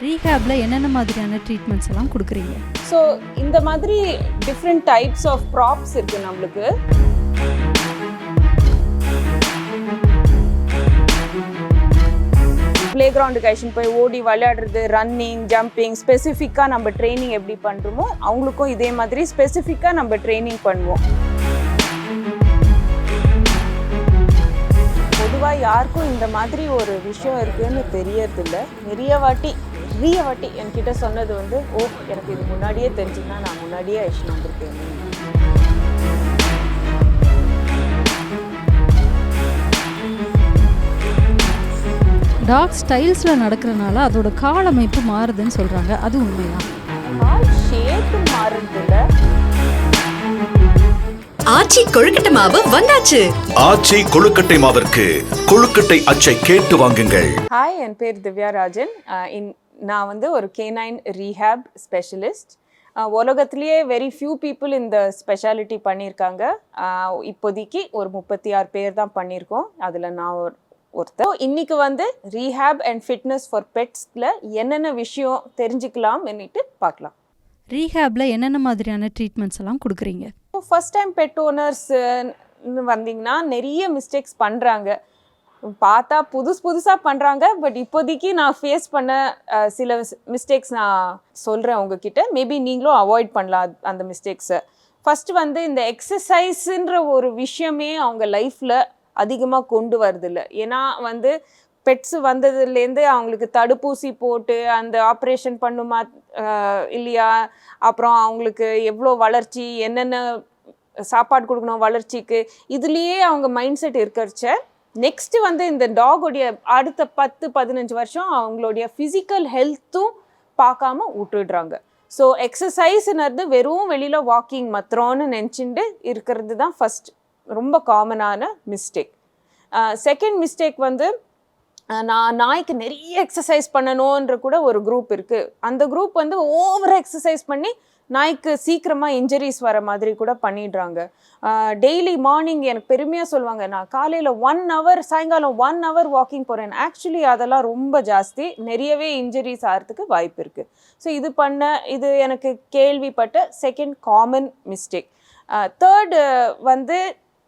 ரீஹேப்ல என்னென்ன மாதிரியான ட்ரீட்மெண்ட்ஸ் எல்லாம் கொடுக்குறீங்க? ஸோ இந்த மாதிரி டிஃப்ரெண்ட் டைப்ஸ் ஆஃப் ப்ராப்ஸ் இருக்குது நம்மளுக்கு. ப்ளே கிரவுண்டுக்கு அழைச்சிட்டு போய் ஓடி விளையாடுறது, ரன்னிங், ஜம்பிங், ஸ்பெசிஃபிக்காக நம்ம ட்ரைனிங் எப்படி பண்ணுறோமோ அவங்களுக்கும் இதே மாதிரி ஸ்பெசிஃபிக்காக நம்ம ட்ரைனிங் பண்ணுவோம். பொதுவாக யாருக்கும் இந்த மாதிரி ஒரு விஷயம் இருக்குதுன்னு தெரியறதில்ல. நிறைய வாட்டி என்கிட்ட சொன்னது வந்து, எனக்கு இது முன்னாடியே தெரிஞ்சுன்னா நான் முன்னாடியே அழைச்சிட்டு வந்திருக்கேன். டாக் ஸ்டைல்ஸில் நடக்கிறனால அதோட கால் அமைப்பு மாறுதுன்னு சொல்கிறாங்க, அது உண்மையா? கால் ஷேப்பு மாறுறதில்ல. ஆச்சி கொழுக்கட்டை மாவு வந்தாச்சு. ஆச்சி கொழுக்கட்டை மாவிற்கு கொழுக்கட்டை அச்சை கேட்டு வாங்குங்கள். ஹாய், என் பேர் திவ்யா ராஜன். நான் வந்து ஒரு கேனைன் ரீஹேப் ஸ்பெஷலிஸ்ட். உலகத்திலேயே வெரி ஃபியூ பீப்புள் இந்த ஸ்பெஷாலிட்டி பண்ணியிருக்காங்க. இப்போதைக்கு ஒரு 36 பேர் தான் பண்ணியிருக்கோம். அதில் நான் ஒருத்தர். இன்னைக்கு வந்து ரீஹேப் அண்ட் ஃபிட்னஸ் ஃபார் பெட்ஸில் என்னென்ன விஷயம் தெரிஞ்சுக்கலாம் என்னட்டு பார்க்கலாம். ரீஹேப்ல என்னென்ன மாதிரியான ட்ரீட்மெண்ட்ஸ் எல்லாம் கொடுக்குறீங்க? ஃபர்ஸ்ட் டைம் பெட் ஓனர்ஸ் வந்தீங்கன்னா நிறைய மிஸ்டேக்ஸ் பண்ணுறாங்க. பார்த்தா புதுசாக பண்ணுறாங்க. பட் இப்போதைக்கு நான் ஃபேஸ் பண்ண சில மிஸ்டேக்ஸ் நான் சொல்கிறேன் உங்ககிட்ட. மேபி நீங்களும் அவாய்ட் பண்ணலாம் அந்த மிஸ்டேக்ஸை. ஃபஸ்ட்டு வந்து இந்த எக்ஸசைஸுன்ற ஒரு விஷயமே அவங்க லைஃப்பில் அதிகமாக கொண்டு வரதில்லை. ஏன்னா வந்து பெட்ஸு வந்ததுலேருந்து அவங்களுக்கு தடுப்பூசி போட்டு அந்த ஆப்ரேஷன் பண்ணுமா இல்லையா, அப்புறம் அவங்களுக்கு எவ்வளோ வளர்ச்சி, என்னென்ன சாப்பாடு கொடுக்கணும் வளர்ச்சிக்கு, இதுலேயே அவங்க மைண்ட் செட் இருக்கிறச்ச நெக்ஸ்ட்டு வந்து இந்த டாகோடைய அடுத்த 10-15 வருஷம் அவங்களுடைய ஃபிசிக்கல் ஹெல்த்தும் பார்க்காம விட்டுடுறாங்க. ஸோ எக்ஸசைஸ்ன்றது வெறும் வெளியில் வாக்கிங் மாத்திரம்னு நினச்சிட்டு இருக்கிறது தான் ஃபஸ்ட் ரொம்ப காமனான மிஸ்டேக். செகண்ட் மிஸ்டேக் வந்து, நான் நாய்க்கு நிறைய எக்ஸசைஸ் பண்ணணுன்ற கூட ஒரு குரூப் இருக்குது. அந்த குரூப் வந்து ஓவராக எக்ஸசைஸ் பண்ணி நாய்க்கு சீக்கிரமாக இன்ஜுரிஸ் வர மாதிரி கூட பண்ணிடுறாங்க. டெய்லி மார்னிங் எனக்கு பெருமையாக சொல்லுவாங்க, நான் காலையில் 1 hour சாயங்காலம் 1 hour வாக்கிங் போகிறேன். ஆக்சுவலி அதெல்லாம் ரொம்ப ஜாஸ்தி, நிறையவே இன்ஜுரிஸ் ஆகிறதுக்கு வாய்ப்பு இருக்குது. ஸோ இது எனக்கு கேள்விப்பட்ட செகண்ட் காமன் மிஸ்டேக். தேர்டு வந்து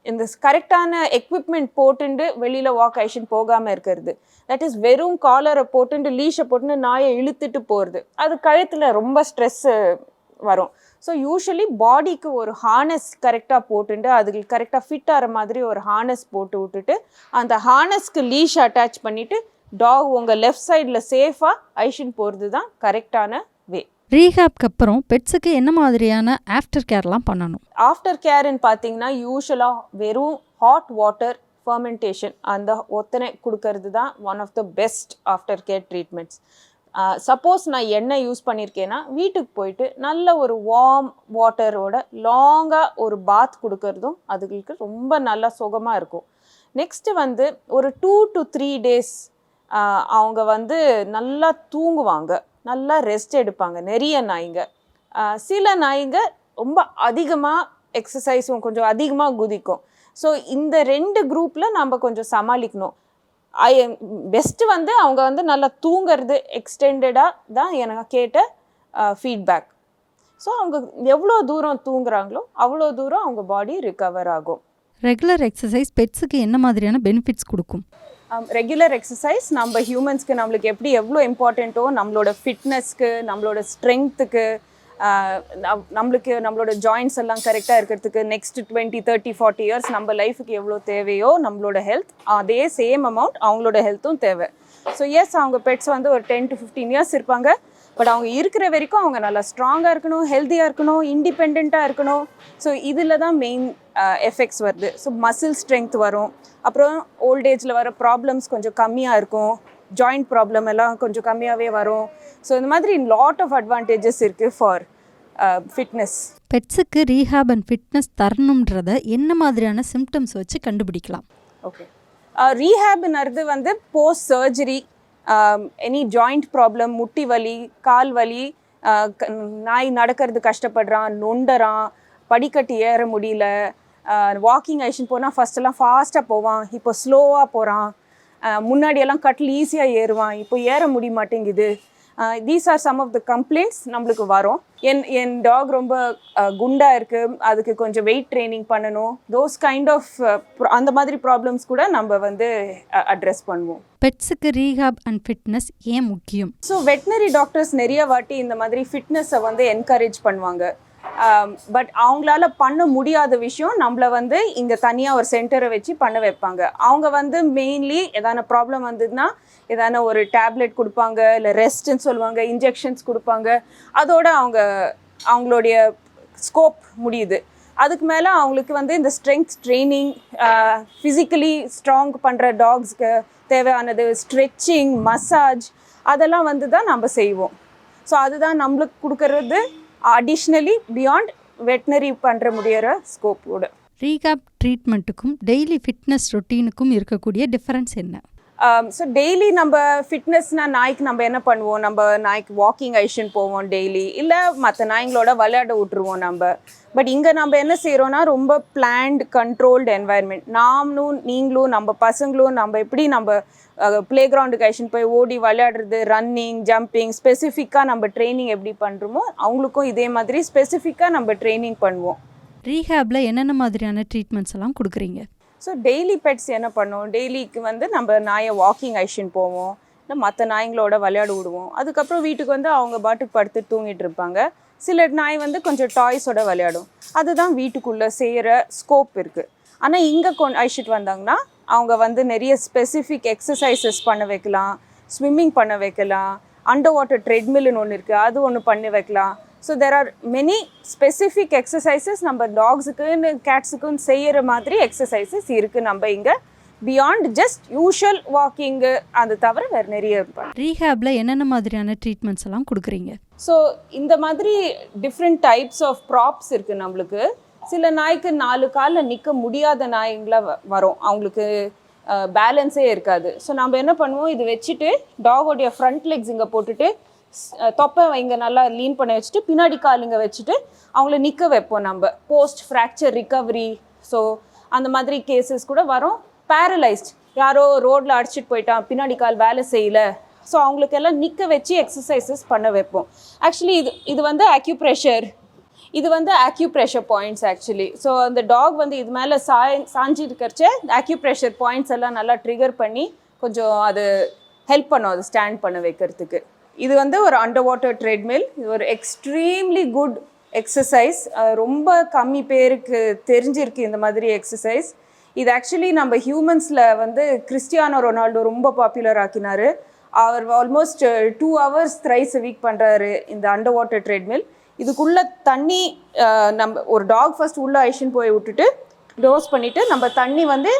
இந்த கரெக்டான எக்விப்மெண்ட் போட்டுண்டு வெளியில் வாக் ஆக்ஷன் போகாமல் இருக்கிறது. தட் இஸ் வெறும் காலரை போட்டுண்டு லீஷை போட்டுன்னு நாயை இழுத்துட்டு போகிறது. அது கழுத்தில் ரொம்ப ஸ்ட்ரெஸ்ஸு வரும். ஸோ யூஸ்வலி பாடிக்கு ஒரு ஹார்னஸ் கரெக்டாக போட்டுட்டு அதுக்கு கரெக்டாக ஃபிட் ஆகிற மாதிரி ஒரு ஹார்னஸ் போட்டு விட்டுட்டு அந்த ஹார்னஸ்க்கு லீஷ் அட்டாச் பண்ணிவிட்டு டாக் உங்கள் லெஃப்ட் சைடில் சேஃபாக ஐஷன் போகிறது தான் கரெக்டான வே. ரீஹேப்க்கு அப்புறம் பெட்ஸுக்கு என்ன மாதிரியான ஆஃப்டர் கேர்லாம் பண்ணணும்? ஆஃப்டர் கேர்ன்னு பார்த்தீங்கன்னா யூஸ்வலாக வெறும் ஹாட் வாட்டர் ஃபர்மெண்டேஷன் அந்த ஒத்தனை கொடுக்கறது தான் one of the best after care treatments. Suppose நான் எண்ணெய் யூஸ் பண்ணியிருக்கேன்னா வீட்டுக்கு போயிட்டு நல்ல ஒரு வார்ம் வாட்டரோட லாங்காக ஒரு பாத் கொடுக்கறதும் அதுகளுக்கு ரொம்ப நல்லா சுகமாக இருக்கும். நெக்ஸ்ட்டு வந்து ஒரு 2 to 3 days அவங்க வந்து நல்லா தூங்குவாங்க, நல்லா ரெஸ்ட் எடுப்பாங்க. நிறைய நாய்ங்க, சில நாய்ங்க ரொம்ப அதிகமாக எக்ஸசைஸும் கொஞ்சம் அதிகமாக குதிக்கும். ஸோ இந்த 2 குரூப்பில் நம்ம கொஞ்சம் சமாளிக்கணும். பெஸ்ட்டு வந்து அவங்க வந்து நல்லா தூங்கிறது எக்ஸ்டெண்டடாக தான் எனக்கு கேட்ட ஃபீட்பேக். ஸோ அவங்க எவ்வளோ தூரம் தூங்குறாங்களோ அவ்வளோ தூரம் அவங்க பாடி ரிகவர் ஆகும். ரெகுலர் எக்ஸசைஸ் பெட்ஸுக்கு என்ன மாதிரியான பெனிஃபிட்ஸ் கொடுக்கும்? ரெகுலர் எக்ஸசைஸ் நம்ம ஹியூமன்ஸ்க்கு நம்மளுக்கு எவ்வளோ இம்பார்ட்டண்ட்டோ நம்மளோட ஃபிட்னஸ்க்கு, நம்மளோட ஸ்ட்ரென்த்துக்கு, நம்மளோட ஜாயின்ஸ் எல்லாம் கரெக்டாக இருக்கிறதுக்கு, நெக்ஸ்ட் 20, 30, 40 இயர்ஸ் நம்ம லைஃபுக்கு எவ்வளோ தேவையோ நம்மளோட ஹெல்த், அதே சேம் அமௌண்ட் அவங்களோட ஹெல்த்தும் தேவை. ஸோ எஸ், அவங்க பெட்ஸ் வந்து ஒரு 10 to 15 இயர்ஸ் இருப்பாங்க. பட் அவங்க இருக்கிற வரைக்கும் அவங்க நல்லா ஸ்ட்ராங்காக இருக்கணும், ஹெல்த்தியாக இருக்கணும், இண்டிபெண்ட்டாக இருக்கணும். ஸோ இதில் தான் மெயின் எஃபெக்ட்ஸ் வருது. ஸோ மசில் ஸ்ட்ரென்த் வரும், அப்புறம் ஓல்டேஜில் வர ப்ராப்ளம்ஸ் கொஞ்சம் கம்மியாக இருக்கும், ஜாயிண்ட் ப்ராப்ளம் எல்லாம் கொஞ்சம் கம்மியாகவே வரும். ஸோ இந்த மாதிரி லாட் ஆஃப் அட்வான்டேஜஸ் இருக்குது ஃபார் ஃபிட்னஸ். பெட்ஸுக்கு ரீஹேப் அண்ட் ஃபிட்னஸ் தரணுன்றத என்ன மாதிரியான சிம்டம்ஸ் வச்சு கண்டுபிடிக்கலாம்? ஓகே, ரீஹேப்ன்றது வந்து post surgery any joint problem, முட்டி வலி, கால் வலி, நாய் நடக்கிறது கஷ்டப்படுறான், நொண்டறான், படிக்கட்டு ஏற முடியல, வாக்கிங் ஐஷன் போனால் ஃபஸ்ட்டெல்லாம் ஃபாஸ்ட்டாக போவான், இப்போ ஸ்லோவாக போகிறான், முன்னாடியெல்லாம் கட்டில் ஈஸியாக ஏறுவான், இப்போ ஏற முடிய மாட்டேங்குது, these are some of the complaints நம்மளுக்கு வரும். என் டாக் ரொம்ப குண்டா இருக்குது, அதுக்கு கொஞ்சம் வெயிட் ட்ரைனிங் பண்ணணும், தோஸ் கைண்ட் ஆஃப் அந்த மாதிரி ப்ராப்ளம்ஸ் கூட நம்ம வந்து அட்ரெஸ் பண்ணுவோம். பெட்ஸுக்கு ரீஹாப் அண்ட் ஃபிட்னஸ் ஏன் முக்கியம்? ஸோ வெட்டினரி டாக்டர்ஸ் நிறைய வாட்டி இந்த மாதிரி ஃபிட்னஸை வந்து என்கரேஜ் பண்ணுவாங்க. பட் அவங்களால பண்ண முடியாத விஷயம் நம்மளை வந்து இங்கே தனியாக ஒரு சென்டரை வச்சு பண்ண வைப்பாங்க. அவங்க வந்து மெயின்லி எதான ப்ராப்ளம் வந்ததுன்னா எதான ஒரு டேப்லெட் கொடுப்பாங்க, இல்லை ரெஸ்ட்ன்னு சொல்லுவாங்க, இன்ஜெக்ஷன்ஸ் கொடுப்பாங்க. அதோட அவங்களுடைய ஸ்கோப் முடியுது. அதுக்கு மேலே அவங்களுக்கு வந்து இந்த ஸ்ட்ரென்த் ட்ரைனிங், ஃபிசிக்கலி ஸ்ட்ராங் பண்ணுற டாக்ஸ்க்கு தேவையானது ஸ்ட்ரெச்சிங், மசாஜ் அதெல்லாம் வந்து தான் நம்ம செய்வோம். ஸோ அதுதான் நம்மளுக்கு கொடுக்கறது அடிஷ்னலி பியாண்ட் வெட்டினரி பண்ணுற முடியிற ஸ்கோப்போட. ரீஹாப் ட்ரீட்மெண்ட்டுக்கும் டெய்லி ஃபிட்னஸ் ரொட்டீனுக்கும் இருக்கக்கூடிய டிஃப்ரென்ஸ் என்ன? ஸோ டெய்லி நம்ம ஃபிட்னஸ்னால் நாய்க்கு நம்ம என்ன பண்ணுவோம், நம்ம நாய்க்கு வாக்கிங் ஐஷன் போவோம் டெய்லி, இல்லை மற்ற நாய்ங்களோட விளையாட விட்டுருவோம் நம்ம. பட் இங்கே நம்ம என்ன செய்கிறோன்னா ரொம்ப பிளான்டு கண்ட்ரோல்டு என்வாயர்மெண்ட். நீங்களும் நம்ம பசங்களும் நம்ம எப்படி நம்ம ப்ளே கிரவுண்டுக்கு ஐஷன் போய் ஓடி விளையாடுறது, ரன்னிங், ஜம்பிங், ஸ்பெசிஃபிக்காக நம்ம ட்ரைனிங் எப்படி பண்ணுறோமோ அவங்களுக்கும் இதே மாதிரி ஸ்பெசிஃபிக்காக நம்ம ட்ரைனிங் பண்ணுவோம். ரீஹாபில் என்னென்ன மாதிரியான ட்ரீட்மெண்ட்ஸ் எல்லாம் கொடுக்குறீங்க? ஸோ டெய்லி பெட்ஸ் என்ன பண்ணுவோம், டெய்லிக்கு வந்து நம்ம நாயை வாக்கிங் ஐஷன் போவோம், இல்லை மற்ற நாய்ங்களோட விளையாட விடுவோம். அதுக்கப்புறம் வீட்டுக்கு வந்து அவங்க பாட்டுக்கு படுத்து தூங்கிட்டு இருப்பாங்க. சில நாய் வந்து கொஞ்சம் டாய்ஸோட விளையாடும். அதுதான் வீட்டுக்குள்ளே செய்கிற ஸ்கோப் இருக்குது. ஆனால் இங்கே அழைச்சிட்டு வந்தாங்கன்னா அவங்க வந்து நிறைய ஸ்பெசிஃபிக் எக்ஸசைசஸ் பண்ண வைக்கலாம், ஸ்விம்மிங் பண்ண வைக்கலாம், அண்டர் வாட்டர் ட்ரெட்மில்னு ஒன்று இருக்குது, அது ஒன்று பண்ணி வைக்கலாம். So there are many specific exercises நம்ம டாக்ஸுக்குன்னு கேட்ஸுக்குன்னு செய்கிற மாதிரி எக்ஸசைசஸ் இருக்குது நம்ம இங்கே. பியாண்ட் ஜஸ்ட் யூஷுவல் வாக்கிங்கு அது தவிர வேறு நிறைய இருப்பாங்க. ரீஹாபில் என்னென்ன மாதிரியான ட்ரீட்மெண்ட்ஸ் எல்லாம் கொடுக்குறீங்க? ஸோ இந்த மாதிரி டிஃப்ரெண்ட் டைப்ஸ் ஆஃப் ப்ராப்ஸ் இருக்குது நம்மளுக்கு. சில நாய்க்கு 4 காலில் நிற்க முடியாத நாய்ங்கள வரும், அவங்களுக்கு பேலன்ஸே இருக்காது. ஸோ நம்ம என்ன பண்ணுவோம், இது வச்சுட்டு டாகோடைய ஃப்ரண்ட் லெக்ஸ் இங்கே போட்டுட்டு தொப்பை இங்கே நல்லா லீன் பண்ண வச்சுட்டு பின்னாடி கால் இங்கே வச்சுட்டு அவங்கள நிற்க வைப்போம் நம்ம. போஸ்ட் ஃப்ராக்சர் ரிகவரி, ஸோ அந்த மாதிரி கேசஸ் கூட வரும். பேரலைஸ்ட், யாரோ ரோட்டில் அடிச்சிட்டு போயிட்டான், பின்னாடி கால் வேலை செய்யலை, ஸோ அவங்களுக்கெல்லாம் நிற்க வச்சு எக்ஸசைசஸ் பண்ண வைப்போம். ஆக்சுவலி இது வந்து அக்யூப்ரெஷர் பாயிண்ட்ஸ் ஆக்சுவலி. ஸோ அந்த டாக் வந்து இது மேலே சாஞ்சி இருக்கிறச்ச அக்யூப்ரெஷர் பாயிண்ட்ஸ் எல்லாம் நல்லா ட்ரிகர் பண்ணி கொஞ்சம் அது ஹெல்ப் பண்ணும் அது ஸ்டாண்ட் பண்ண வைக்கிறதுக்கு. இது வந்து ஒரு அண்டர் வாட்டர் ட்ரெட்மில். இது ஒரு எக்ஸ்ட்ரீம்லி குட் எக்ஸசைஸ். ரொம்ப கம்மி பேருக்கு தெரிஞ்சிருக்கு இந்த மாதிரி எக்ஸசைஸ். இது ஆக்சுவலி நம்ம ஹியூமன்ஸில் வந்து கிறிஸ்டியானோ ரொனால்டோ ரொம்ப பாப்புலர் ஆக்கினார். அவர் almost 2 hours thrice a week பண்ணுறாரு இந்த அண்டர் வாட்டர் ட்ரெட்மில். இதுக்குள்ளே தண்ணி நம்ம ஒரு டாக் ஃபர்ஸ்ட் உள்ளே ஐஷன் போய் விட்டுட்டு டோஸ் பண்ணிவிட்டு நம்ம தண்ணி வந்து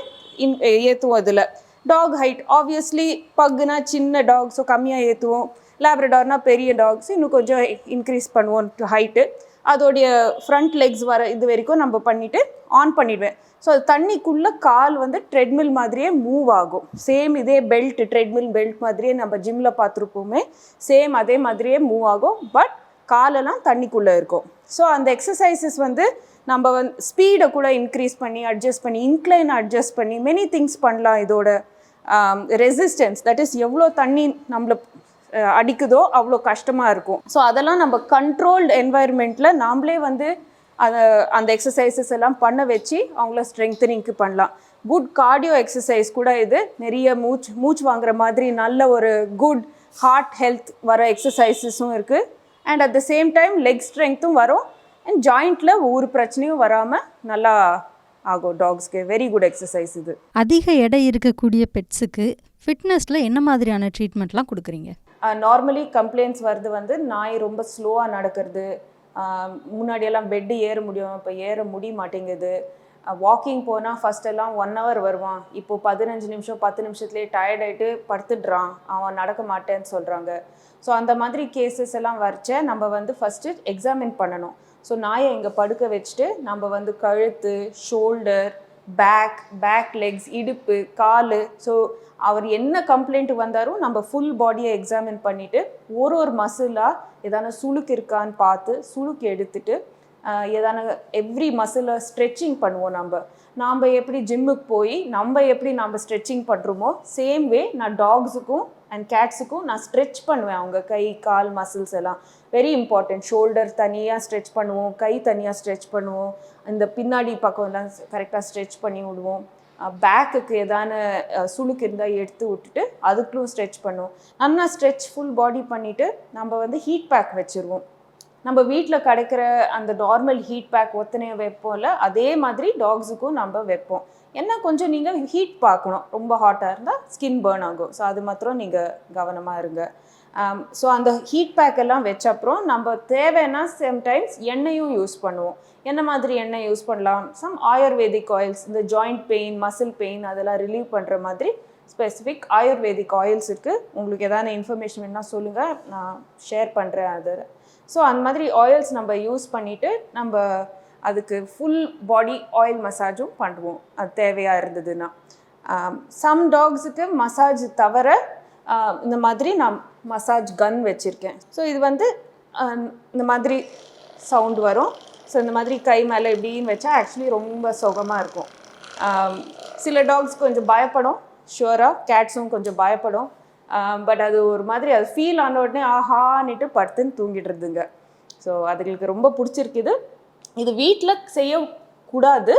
ஏற்றுவோம். இதில் டாக் ஹைட் ஆப்வியஸ்லி பக்குனா சின்ன டாக், ஸோ கம்மியாக ஏற்றுவோம். லேப்ரடார்னால் பெரிய டாக்ஸ் இன்னும் கொஞ்சம் இன்க்ரீஸ் பண்ணுவோம் ஹைட்டு. அதோடைய ஃப்ரண்ட் லெக்ஸ் வர இது வரைக்கும் நம்ம பண்ணிவிட்டு ஆன் பண்ணிடுவேன். ஸோ அது தண்ணிக்குள்ளே கால் வந்து ட்ரெட்மில் மாதிரியே மூவ் ஆகும். சேம் இதே பெல்ட், ட்ரெட்மில் பெல்ட் மாதிரியே நம்ம ஜிம்மில் பார்த்துருப்போமே, சேம் அதே மாதிரியே மூவ் ஆகும். பட் காலெல்லாம் தண்ணிக்குள்ளே இருக்கும். ஸோ அந்த எக்ஸசைசஸ் வந்து நம்ம வந்து ஸ்பீடை கூட இன்க்ரீஸ் பண்ணி அட்ஜஸ்ட் பண்ணி இன்க்ளைன் அட்ஜஸ்ட் பண்ணி மெனி திங்ஸ் பண்ணலாம். இதோட ரெசிஸ்டன்ஸ், தட் இஸ் எவ்வளோ தண்ணி நம்மளை அடிக்குதோ அவ்வளோ கஷ்டமாக இருக்கும். ஸோ அதெல்லாம் நம்ம கண்ட்ரோல்டு என்வாயர்மெண்ட்டில் நாம்ளே வந்து அந்த எக்ஸசைசஸ் எல்லாம் பண்ண வச்சு அவங்கள ஸ்ட்ரெங்தனிங்க்கு பண்ணலாம். குட் கார்டியோ எக்ஸசைஸ் கூட இது. நிறைய மூச்சு வாங்குற மாதிரி நல்ல ஒரு குட் ஹார்ட் ஹெல்த் வர எக்ஸசைசஸும் இருக்குது. And at the same time leg ஸ்ட்ரெங்த்தும் வரும். அண்ட் ஜாயிண்ட்டில் ஒரு பிரச்சனையும் வராமல் நல்லா ஆகும் டாக்ஸ்க்கு. வெரி குட் எக்ஸசைஸ் இது. அதிக எடை இருக்கக்கூடிய பெட்ஸுக்கு ஃபிட்னஸில் என்ன மாதிரியான ட்ரீட்மெண்ட்லாம் கொடுக்குறீங்க? நார்மலி கம்ப்ளைண்ட்ஸ் வருது வந்து நாய் ரொம்ப ஸ்லோவாக நடக்கிறது, முன்னாடியெல்லாம் பெட்டு ஏற முடியும், இப்போ ஏற முடிய மாட்டேங்குது. வாக்கிங் போனால் ஃபஸ்ட்டெல்லாம் 1 hour வருவான், இப்போது 15 நிமிஷம் 10 நிமிஷத்துலேயே டயர்ட் ஆகிட்டு படுத்துடுறான், அவன் நடக்க மாட்டேன்னு சொல்கிறாங்க. ஸோ அந்த மாதிரி கேசஸ் எல்லாம் வரைச்ச நம்ம வந்து ஃபஸ்ட்டு எக்ஸாமின் பண்ணணும். ஸோ நாயை இங்கே படுக்க வச்சுட்டு நம்ம வந்து கழுத்து, ஷோல்டர், பேக் லெக்ஸ், இடுப்பு, கால், ஸோ அவர் என்ன கம்ப்ளைண்ட் வந்தாலும் நம்ம ஃபுல் பாடியை எக்ஸாமின் பண்ணிவிட்டு ஒரு மசிலாக எதான சுளுக்கு இருக்கான்னு பார்த்து சுளுக்கு எடுத்துட்டு எதான எவ்ரி மசிலை ஸ்ட்ரெச்சிங் பண்ணுவோம். நம்ம எப்படி ஜிம்முக்கு போய் நம்ம எப்படி ஸ்ட்ரெச்சிங் பண்ணுறோமோ சேம் வே நான் டாக்ஸுக்கும் அண்ட் கேட்ஸுக்கும் நான் ஸ்ட்ரெச் பண்ணுவேன் அவங்க கை கால் மசில்ஸ் எல்லாம். Very important. ஷோல்டர் தனியாக ஸ்ட்ரெச் பண்ணுவோம், கை தனியாக ஸ்ட்ரெச் பண்ணுவோம், இந்த பின்னாடி பக்கம் எல்லாம் கரெக்டாக ஸ்ட்ரெச் பண்ணி விடுவோம். பேக்குக்கு ஏதான சுளுக்கு இருந்தால் எடுத்து விட்டுட்டு அதுக்குள்ளும் ஸ்ட்ரெச் பண்ணுவோம். நல்லா ஸ்ட்ரெச் ஃபுல் பாடி பண்ணிவிட்டு நம்ம வந்து ஹீட் பேக் வச்சுருவோம். நம்ம வீட்டில் கிடைக்கிற அந்த நார்மல் ஹீட் பேக் ஒத்தனையை வைப்போம்ல, அதே மாதிரி டாக்ஸுக்கும் நம்ம வைப்போம். என்ன கொஞ்சம் நீங்கள் ஹீட் பார்க்கணும், ரொம்ப ஹாட்டாக இருந்தால் ஸ்கின் பேர்ன் ஆகும். ஸோ அது மாத்திரம் நீங்கள் கவனமாக இருங்க. ஸோ அந்த ஹீட் பேக் எல்லாம் வச்ச அப்புறம் நம்ம தேவைன்னா சம்டைம்ஸ் எண்ணெயும் யூஸ் பண்ணுவோம். என்ன மாதிரி எண்ணெய் யூஸ் பண்ணலாம்? சம் ஆயுர்வேதிக் ஆயில்ஸ், இந்த ஜாயிண்ட் பெயின் மசில் பெயின் அதெல்லாம் ரிலீவ் பண்ணுற மாதிரி ஸ்பெசிஃபிக் ஆயுர்வேதிக் ஆயில்ஸ் இருக்குது. உங்களுக்கு எதாவது இன்ஃபர்மேஷன் வேணால் சொல்லுங்கள், நான் ஷேர் பண்ணுறேன் அது. ஸோ அந்த மாதிரி ஆயில்ஸ் நம்ம யூஸ் பண்ணிவிட்டு நம்ம அதுக்கு ஃபுல் பாடி ஆயில் மசாஜும் பண்ணுவோம் அது தேவையாக இருந்ததுன்னா. சம் டாக்ஸுக்கு மசாஜ் தவிர இந்த மாதிரி நான் மசாஜ் கன் வச்சுருக்கேன். ஸோ இது வந்து இந்த மாதிரி சவுண்ட் வரும். ஸோ இந்த மாதிரி கை மேலே எப்படின்னு வச்சா ஆக்சுவலி ரொம்ப சுகமாக இருக்கும். சில டாக்ஸ் கொஞ்சம் பயப்படும், ஷுவராக கேட்ஸும் கொஞ்சம் பயப்படும். பட் அது ஒரு மாதிரி அது ஃபீல் ஆன உடனே ஆஹான்னுட்டு படுத்துன்னு தூங்கிடுறதுங்க. ஸோ அதுங்களுக்கு ரொம்ப பிடிச்சிருக்குது. இது வீட்டில் செய்யக்கூடாது,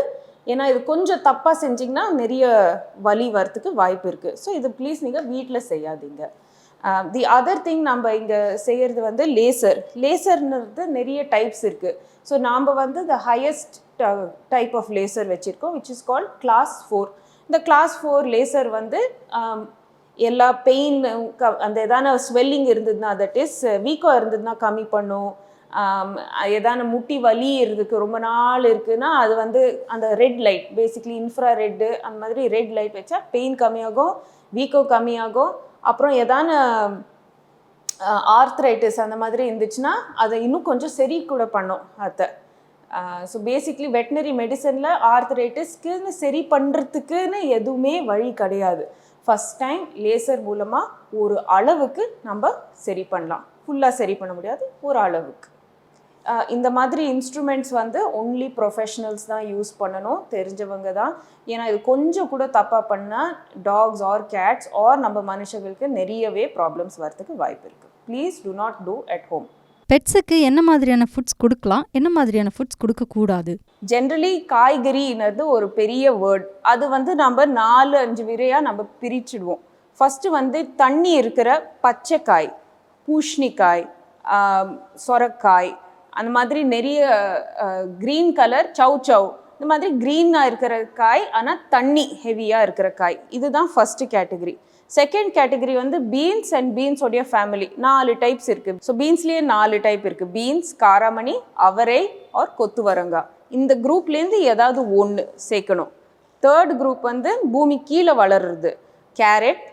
ஏன்னா இது கொஞ்சம் தப்பாக செஞ்சிங்கன்னா நிறைய வலி வரத்துக்கு வாய்ப்பு இருக்குது. ஸோ இது ப்ளீஸ் நீங்கள் வீட்டில் செய்யாதீங்க. தி அதர் திங் நம்ம இங்கே செய்கிறது வந்து லேசர்ன்றது நிறைய டைப்ஸ் இருக்குது. ஸோ நாம் வந்து the highest type of laser வச்சுருக்கோம், விச் இஸ் கால்ட் கிளாஸ் 4. இந்த கிளாஸ் 4 லேசர் வந்து எல்லா பெயின் அந்த எதான ஸ்வெல்லிங் இருந்ததுன்னா, தட் இஸ் வீக்கம் இருந்ததுன்னா கம்மி பண்ணும். எதான முட்டி வலி இருக்குது ரொம்ப நாள் இருக்குதுன்னா அது வந்து அந்த red light, basically infra red அந்த மாதிரி ரெட் லைட் வச்சா பெயின் கம்மியாகும், வீக்கம் கம்மியாகும். அப்புறம் எதான ஆர்த்ரைட்டிஸ் அந்த மாதிரி இருந்துச்சுன்னா அதை இன்னும் கொஞ்சம் சரி கூட பண்ணும் அதை. ஸோ பேசிக்லி வெட்டினரி மெடிசனில் ஆர்த்ரைட்டிஸ்க்குன்னு சரி பண்ணுறதுக்குன்னு எதுவுமே வழி கிடையாது. ஃபஸ்ட் டைம் லேசர் மூலமாக ஒரு அளவுக்கு நம்ம சரி பண்ணலாம், ஃபுல்லாக சரி பண்ண முடியாது, ஒரு அளவுக்கு. இந்த மாதிரி இன்ஸ்ட்ருமெண்ட்ஸ் வந்து ஒன்லி ப்ரொஃபஷ்னல்ஸ் தான் யூஸ் பண்ணணும், தெரிஞ்சவங்க தான். ஏன்னா இது கொஞ்சம் கூட தப்பாக பண்ணால் டாக்ஸ் ஆர் கேட்ஸ் ஆர் நம்ம மனுஷங்களுக்கு நிறையவே ப்ராப்ளம்ஸ் வரதுக்கு வாய்ப்பு இருக்குது. Please do not do at home. பெட்ஸுக்கு என்ன மாதிரியான ஃபுட்ஸ் கொடுக்கலாம், என்ன மாதிரியான ஃபுட்ஸ் கொடுக்கக்கூடாது? ஜென்ரலி காய்கறின்றது ஒரு பெரிய வேர்ட். அது வந்து நம்ம 4-5 விரையாக நம்ம பிரிச்சுடுவோம். ஃபஸ்ட்டு வந்து தண்ணி இருக்கிற பச்சைக்காய், பூஷ்ணிக்காய், சொரக்காய், அந்த மாதிரி நிறைய க்ரீன் கலர் சவ் இந்த மாதிரி க்ரீனாக இருக்கிற காய், ஆனால் தண்ணி ஹெவியாக இருக்கிற காய், இதுதான் ஃபஸ்ட்டு கேட்டகரி. செகண்ட் கேட்டகரி வந்து பீன்ஸ் அண்ட் பீன்ஸோடைய ஃபேமிலி. 4 டைப்ஸ் இருக்குது. ஸோ பீன்ஸ்லேயே 4 டைப் இருக்குது. பீன்ஸ், காராமணி, அவரை ஆர் கொத்துவரங்காய். இந்த குரூப்லேருந்து ஏதாவது ஒன்று சேர்க்கணும். தேர்ட் குரூப் வந்து பூமி கீழே வளருறது. கேரட்,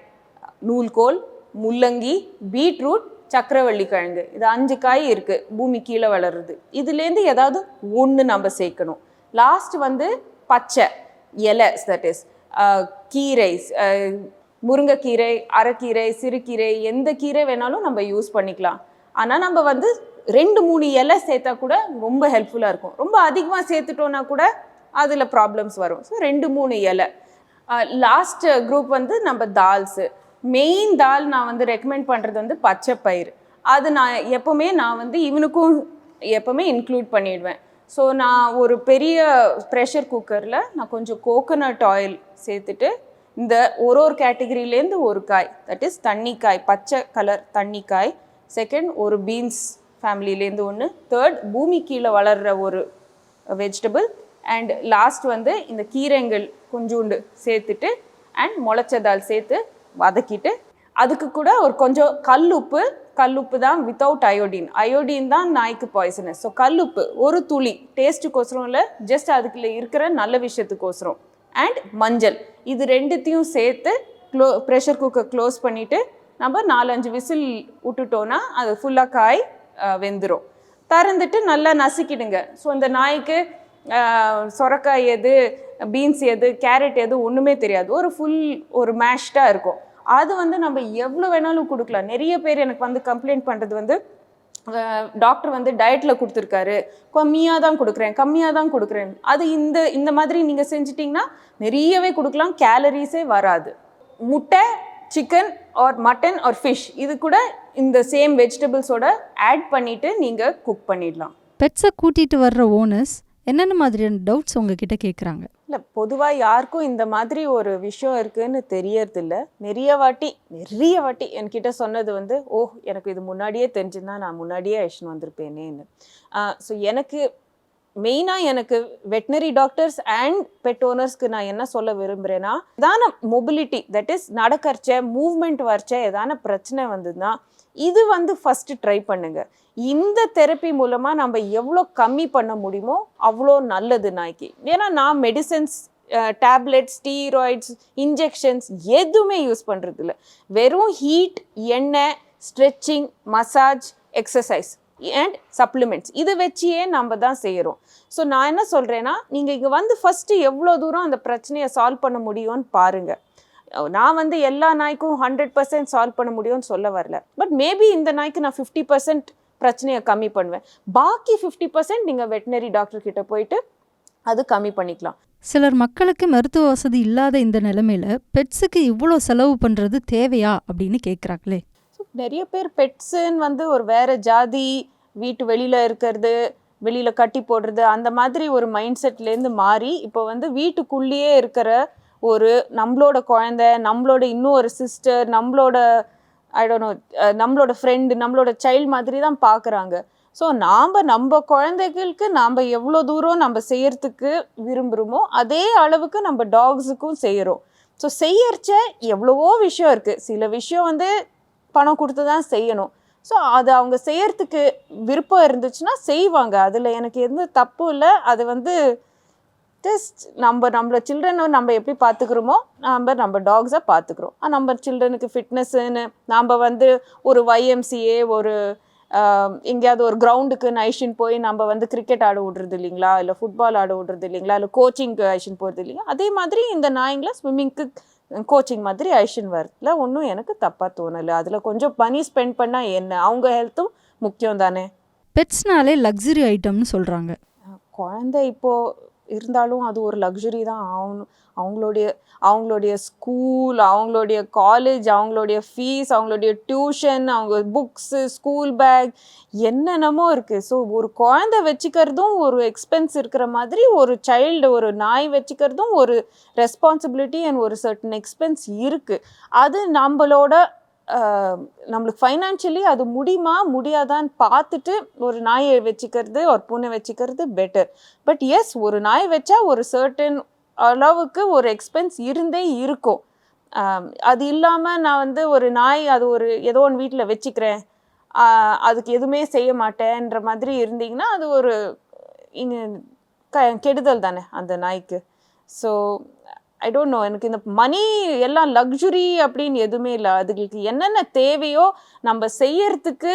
நூல்கோல், முள்ளங்கி, பீட்ரூட், சக்கரவள்ளி கிழங்கு, இது 5 காய் இருக்குது பூமி கீழே வளருது. இதுலேருந்து ஏதாவது ஒன்று நம்ம சேர்க்கணும். லாஸ்ட் வந்து பச்சை இலை, தட் இஸ் கீரைஸ், முருங்கைக்கீரை, அரைக்கீரை, சிறுகீரை, எந்த கீரை வேணாலும் நம்ம யூஸ் பண்ணிக்கலாம். ஆனால் நம்ம வந்து 2-3 இலை சேர்த்தா கூட ரொம்ப ஹெல்ப்ஃபுல்லாக இருக்கும். ரொம்ப அதிகமாக சேர்த்துட்டோன்னா கூட அதில் ப்ராப்ளம்ஸ் வரும். ஸோ 2-3 இலை. லாஸ்ட் குரூப் வந்து நம்ம தால்ஸு. மெயின் தால் நான் வந்து ரெக்கமெண்ட் பண்ணுறது வந்து பச்சை பயிர். அது நான் வந்து இவனுக்கும் எப்போவுமே இன்க்ளூட் பண்ணிடுவேன். ஸோ நான் ஒரு பெரிய ப்ரெஷர் குக்கரில் நான் கொஞ்சம் கோகோனட் ஆயில் சேர்த்துட்டு இந்த ஒரு கேட்டகரியிலேருந்து ஒரு காய், தட் இஸ் தண்ணிக்காய், பச்சை கலர் தண்ணிக்காய். செகண்ட் ஒரு பீன்ஸ் ஃபேமிலியிலேருந்து ஒன்று. தேர்ட் பூமி கீழே வளர்கிற ஒரு வெஜிடபிள். அண்ட் லாஸ்ட் வந்து இந்த கீரைங்கள் கொஞ்சோண்டு சேர்த்துட்டு அண்ட் முளைச்சதால் சேர்த்து வதக்கிட்டு அதுக்கு கூட ஒரு கொஞ்சம் கல்லுப்பு தான் வித்தவுட் அயோடின் தான் நாய்க்கு பாய்சனஸ். ஸோ கல்லுப்பு ஒரு துளி டேஸ்ட்டுக்கோசரம் இல்லை, ஜஸ்ட் அதுக்குள்ள இருக்கிற நல்ல விஷயத்துக்கோசரம். அண்ட் மஞ்சள், இது ரெண்டுத்தையும் சேர்த்து ப்ரெஷர் குக்கர் க்ளோஸ் பண்ணிவிட்டு நம்ம 4-5 விசில் விட்டுட்டோன்னா அது ஃபுல்லாக காய் வெந்துடும். திறந்துட்டு நல்லா நசுக்கிடுங்க. ஸோ இந்த நாய்க்கு சொரக்காய் எது, பீன்ஸ் எது, கேரட் எது ஒன்றுமே தெரியாது. ஒரு மேஷ்டாக இருக்கும். அது வந்து நம்ம எவ்வளோ வேணாலும் கொடுக்கலாம். நிறைய பேர் எனக்கு வந்து கம்ப்ளைண்ட் பண்ணுறது வந்து டாக்டர் வந்து டயட்டில் கொடுத்துருக்காரு, கம்மியாக தான் கொடுக்குறேன். அது இந்த மாதிரி நீங்கள் செஞ்சிட்டிங்கன்னா நிறையவே கொடுக்கலாம், கேலரிஸே வராது. முட்டை chicken or mutton or fish இது கூட இந்த சேம் வெஜிடபிள்ஸோட ஆட் பண்ணிவிட்டு நீங்கள் குக் பண்ணிடலாம். பெட்ஸை கூட்டிகிட்டு வர்ற ஓனர்ஸ் என்னென்ன மாதிரியான டவுட்ஸ் உங்ககிட்ட கேட்குறாங்க? இல்லை, பொதுவாக யாருக்கும் இந்த மாதிரி ஒரு விஷயம் இருக்குதுன்னு தெரியறதில்ல. நிறைய வாட்டி என்கிட்ட சொன்னது வந்து, எனக்கு இது முன்னாடியே தெரிஞ்சுன்னா நான் முன்னாடியே அழைச்சின்னு வந்திருப்பேனேன்னு. ஸோ எனக்கு மெயினாக எனக்கு வெட்டினரி டாக்டர்ஸ் அண்ட் பெட் ஓனர்ஸ்க்கு நான் என்ன சொல்ல விரும்புகிறேன்னா, எதான மொபிலிட்டி தட் இஸ் நடக்கறச்ச மூவ்மெண்ட் வரச்ச எதான பிரச்சனை வந்ததுன்னா இது வந்து ஃபஸ்ட்டு ட்ரை பண்ணுங்க. இந்த தெரப்பி மூலமாக நம்ம எவ்வளோ கம்மி பண்ண முடியுமோ அவ்வளோ நல்லது நாய்க்கு. ஏன்னா நான் மெடிசன்ஸ், டேப்லெட்ஸ், ஸ்டீராய்ட்ஸ், இன்ஜெக்ஷன்ஸ் எதுவுமே யூஸ் பண்ணுறது இல்லை. வெறும் ஹீட், எண்ணெய், stretching, massage, exercise and supplements இது வச்சியே நம்ம தான் செய்கிறோம். ஸோ நான் என்ன சொல்கிறேன்னா, நீங்கள் இங்கே வந்து ஃபஸ்ட்டு எவ்வளோ தூரம் அந்த பிரச்சனையை சால்வ் பண்ண முடியும்னு பாருங்கள். நான் வந்து எல்லா நாய்க்கும் 100% சால்வ் பண்ண முடியும்னு சொல்ல வரல. பட் மேபி இந்த நாய்க்கு நான் 50% பிரச்சனையை கம்மி பண்ணுவேன். பாக்கி 50% நீங்கள் வெட்டினரி டாக்டர் கிட்ட போயிட்டு அது கம்மி பண்ணிக்கலாம். சிலர் மக்களுக்கு மருத்துவ வசதி இல்லாத இந்த நிலைமையில பெட்ஸுக்கு இவ்வளோ செலவு பண்ணுறது தேவையா அப்படின்னு கேட்குறாங்களே. ஸோ நிறைய பேர் பெட்ஸுன்னு வந்து ஒரு வேறு ஜாதி, வீட்டு வெளியில் இருக்கிறது, வெளியில் கட்டி போடுறது அந்த மாதிரி ஒரு மைண்ட் செட்லேருந்து மாறி இப்போ வந்து வீட்டுக்குள்ளேயே இருக்கிற ஒரு நம்மளோட குழந்தை, நம்மளோட இன்னும் ஒரு சிஸ்டர், நம்மளோட நம்மளோட ஃப்ரெண்டு, நம்மளோட சைல்டு மாதிரி தான் பார்க்குறாங்க. ஸோ நம்ம குழந்தைகளுக்கு நாம் எவ்வளோ தூரம் நம்ம செய்யறதுக்கு விரும்புகிறோமோ அதே அளவுக்கு நம்ம டாக்ஸுக்கும் செய்கிறோம். ஸோ செய்யறச்ச எவ்வளவோ விஷயம் இருக்குது. சில விஷயம் வந்து பணம் கொடுத்து தான் செய்யணும். ஸோ அது அவங்க செய்யறதுக்கு விருப்பம் இருந்துச்சுன்னா செய்வாங்க. அதில் எனக்கு எந்த தப்பும் இல்லை. அது வந்து ஜஸ்ட் நம்மளோட சில்ட்ரனை நம்ம எப்படி பார்த்துக்கிறோமோ நம்ம டாக்ஸை பார்த்துக்கிறோம். நம்ம சில்ட்ரனுக்கு ஃபிட்னஸ்ன்னு நம்ம வந்து ஒரு YMCA ஒரு எங்கேயாவது ஒரு கிரவுண்டுக்கு ஐஷன் போய் நம்ம வந்து கிரிக்கெட் ஆட விடுறது இல்லைங்களா, இல்லை ஃபுட்பால் ஆட விடுறது இல்லைங்களா, இல்லை கோச்சிங்க்கு ஐஷன் போகிறது இல்லைங்களா. அதே மாதிரி இந்த நாய்ங்களை ஸ்விம்மிங்க்கு கோச்சிங் மாதிரி ஐஷன் வரதுல ஒன்றும் எனக்கு தப்பாக தோணலை. அதில் கொஞ்சம் மணி ஸ்பெண்ட் பண்ணால் என்ன, அவங்க ஹெல்த்தும் முக்கியம் தானே. பெட்ஸ்னாலே லக்ஸுரி ஐட்டம்னு சொல்கிறாங்க. குழந்தை இப்போது இருந்தாலும் அது ஒரு லக்ஸுரி தான் ஆகணும். அவங்களுடைய ஸ்கூல், அவங்களுடைய காலேஜ், அவங்களுடைய ஃபீஸ், அவங்களுடைய டியூஷன், அவங்க புக்ஸு, ஸ்கூல் பேக் என்னென்னமோ இருக்குது. ஸோ ஒரு குழந்தை வச்சுக்கிறதும் ஒரு எக்ஸ்பென்ஸ் இருக்கிற மாதிரி ஒரு சைல்டு, ஒரு நாய் வச்சுக்கிறதும் ஒரு ரெஸ்பான்சிபிலிட்டி அண்ட் ஒரு சர்டன் எக்ஸ்பென்ஸ் இருக்குது. அது நம்மளுக்கு ஃபைனான்ஷியலி அது முடியாதான்னு பார்த்துட்டு ஒரு நாயை வச்சுக்கிறது ஒரு பூனை வச்சுக்கிறது பெட்டர். பட் எஸ், ஒரு நாய் வச்சா ஒரு சர்டன் அளவுக்கு ஒரு எக்ஸ்பென்ஸ் இருந்தே இருக்கும். அது இல்லாமல் நான் வந்து ஒரு நாய் அது ஒரு ஏதோ ஒன்று வீட்டில் வச்சுக்கிறேன், அதுக்கு எதுவுமே செய்ய மாட்டேன்ற மாதிரி இருந்தீங்கன்னா அது ஒரு கெடுதல் தானே அந்த நாய்க்கு. ஸோ ஐ டோன்ட் நோ, எனக்கு இந்த மணி எல்லாம் லக்ஸுரி அப்படின்னு எதுவுமே இல்லை. அதுகளுக்கு என்னென்ன தேவையோ நம்ம செய்யறதுக்கு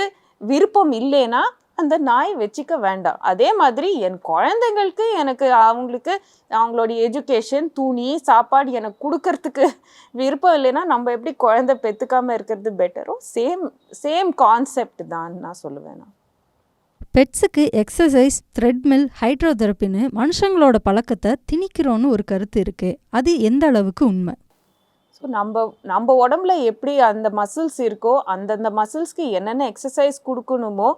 விருப்பம் இல்லைன்னா அந்த நாய் வச்சுக்க வேண்டாம். அதே மாதிரி என் குழந்தைங்களுக்கு எனக்கு அவங்களுடைய எஜுகேஷன், துணி, சாப்பாடு எனக்கு கொடுக்கறதுக்கு விருப்பம் இல்லைன்னா நம்ம எப்படி குழந்தை பெற்றுக்காமல் இருக்கிறது பெட்டரோ சேம் கான்செப்ட் தான் நான் சொல்லுவேன். பெட்ஸுக்கு எக்ஸசைஸ், த்ரெட்மில், ஹைட்ரோதெரப்பின்னு மனுஷங்களோட பழக்கத்தை திணிக்கிறோன்னு ஒரு கருத்து இருக்குது. அது எந்த அளவுக்கு உண்மை? ஸோ நம்ம உடம்புல எப்படி அந்த மசில்ஸ் இருக்கோ அந்தந்த மசில்ஸ்க்கு என்னென்ன எக்ஸசைஸ் கொடுக்கணுமோ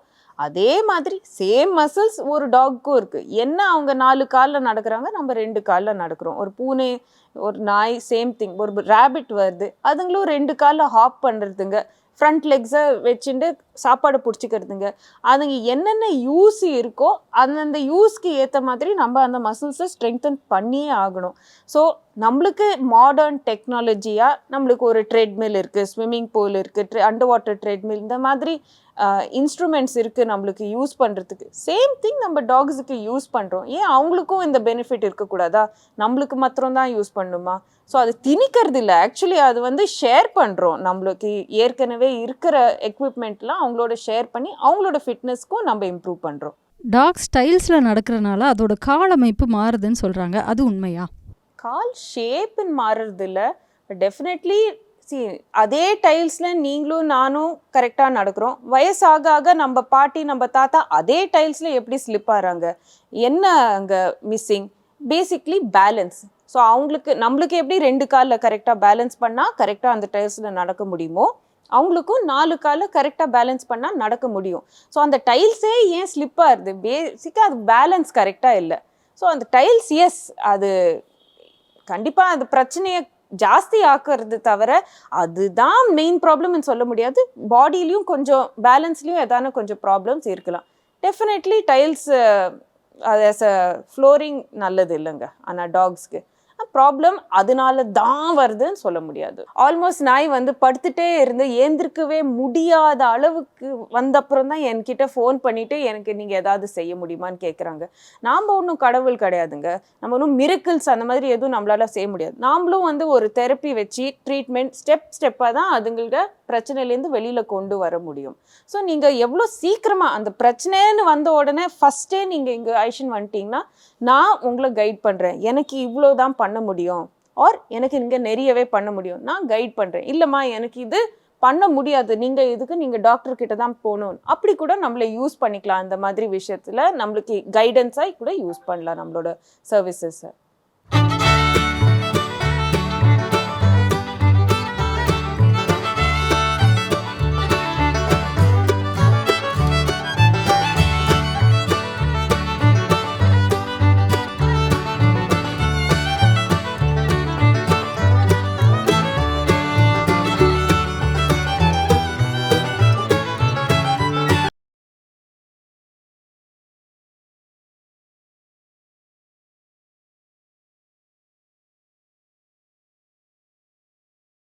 அதே மாதிரி சேம் மசில்ஸ் ஒரு டாக்குக்கும் இருக்குது. என்ன அவங்க 4 காலில் நடக்கிறாங்க, நம்ம 2 காலில் நடக்கிறோம். ஒரு பூனை, ஒரு நாய் சேம் திங். ஒரு ரேபிட் வருது, அதுங்களும் 2 காலில் ஹாப் பண்ணுறதுங்க, ஃப்ரண்ட் லெக்ஸை வச்சுட்டு சாப்பாடு பிடிச்சிக்கிறதுங்க. அதுங்க என்னென்ன யூஸ் இருக்கோ அந்தந்த யூஸ்க்கு ஏற்ற மாதிரி நம்ம அந்த மசில்ஸை ஸ்ட்ரெங்தன் பண்ணியே ஆகணும். ஸோ நம்மளுக்கு மாடர்ன் டெக்னாலஜியாக நம்மளுக்கு ஒரு ட்ரெட்மில் இருக்குது, ஸ்விம்மிங் பூல் இருக்குது, அண்டர் வாட்டர் ட்ரெட்மில், இந்த மாதிரி இன்ஸ்ட்ருமெண்ட்ஸ் இருக்குது நம்மளுக்கு யூஸ் பண்ணுறதுக்கு. சேம் திங் நம்ம டாக்ஸுக்கு யூஸ் பண்ணுறோம். ஏன் அவங்களுக்கும் இந்த பெனிஃபிட் இருக்கக்கூடாதா? நம்மளுக்கு மாத்திரம் தான் யூஸ் பண்ணணுமா? ஸோ அது திணிக்கிறது இல்லை, ஆக்சுவலி அது வந்து ஷேர் பண்ணுறோம். நம்மளுக்கு ஏற்கனவே இருக்கிற எக்யூப்மெண்ட்லாம் அவங்களோட ஷேர் பண்ணி அவங்களோட ஃபிட்னஸ்க்கும் நம்ம இம்ப்ரூவ் பண்ணுறோம். டாக் ஸ்டைல்ஸில் நடக்கிறனால அதோட கால் அமைப்பு மாறுதுன்னு சொல்கிறாங்க, அது உண்மையா? கால் ஷேப்புன்னு மாறுறது இல்லை, டெஃபினெட்லி அதே டைல்ஸில் நீங்களும் நானும் கரெக்டாக நடக்கிறோம். வயசாக ஆக நம்ம பாட்டி நம்ம தாத்தா அதே டைல்ஸில் எப்படி ஸ்லிப் ஆகிறாங்க? என்ன அங்கே மிஸ்ஸிங்? Basically balance. ஸோ நம்மளுக்கு எப்படி 2 காலில் கரெக்டாக பேலன்ஸ் பண்ணால் கரெக்டாக அந்த டைல்ஸில் நடக்க முடியுமோ, அவங்களுக்கும் 4 காலில் கரெக்டாக பேலன்ஸ் பண்ணால் நடக்க முடியும். ஸோ அந்த டைல்ஸே ஏன் ஸ்லிப் ஆகுது? பேசிக்காக அது பேலன்ஸ் கரெக்டாக இல்லை. ஸோ அந்த டைல்ஸ் அது கண்டிப்பாக அது பிரச்சனையை ஜாஸ்தி ஆக்குறது தவிர அதுதான் மெயின் ப்ராப்ளம்னு சொல்ல முடியாது. பாடியிலையும் கொஞ்சம் பேலன்ஸ்லையும் எதான கொஞ்சம் ப்ராப்ளம்ஸ் இருக்கலாம். டெஃபினெட்லி டைல்ஸ் அது ஆஸ் அ ஃப்ளோரிங் நல்லது இல்லைங்க. ஆனால் டாக்ஸ்க்கு ப்ராப்ளம் அதனால தான் வருதுன்னு சொல்ல முடியாது. ஆல்மோஸ்ட் நாய் படுத்துட்டே இருந்து ஏந்திருக்கவே முடியாத அளவுக்கு வந்தப்புறம் தான் என்கிட்ட ஃபோன் பண்ணிட்டு எனக்கு நீங்கள் ஏதாவது செய்ய முடியுமான்னு கேட்குறாங்க. நாம் ஒன்றும் கடவுள் கிடையாதுங்க. நம்ம ஒன்றும் மிரக்கிள்ஸ் அந்த மாதிரி எதுவும் நம்மளால செய்ய முடியாது. நாமளும் ஒரு தெரப்பி வச்சு ட்ரீட்மெண்ட் ஸ்டெப்பாக தான் அதுங்களோட பிரச்சனையிலேருந்து வெளியில் கொண்டு வர முடியும். ஸோ நீங்கள் எவ்வளோ சீக்கிரமாக அந்த பிரச்சனைன்னு வந்த உடனே ஃபஸ்ட்டே நீங்கள் இங்கே ஐஷன் வந்துட்டிங்கன்னா நான் உங்களை கைட் பண்ணுறேன். எனக்கு இவ்வளோ தான் பண்ண முடியும், ஆர் எனக்கு இங்கே நிறையவே பண்ண முடியும், நான் கைட் பண்ணுறேன். இல்லைம்மா எனக்கு இது பண்ண முடியாது, நீங்கள் டாக்டர் கிட்ட தான் போகணும், அப்படி கூட நம்மளை யூஸ் பண்ணிக்கலாம். அந்த மாதிரி விஷயத்தில் நம்மளுக்கு கைடன்ஸாக கூட யூஸ் பண்ணலாம் நம்மளோட சர்வீசஸை.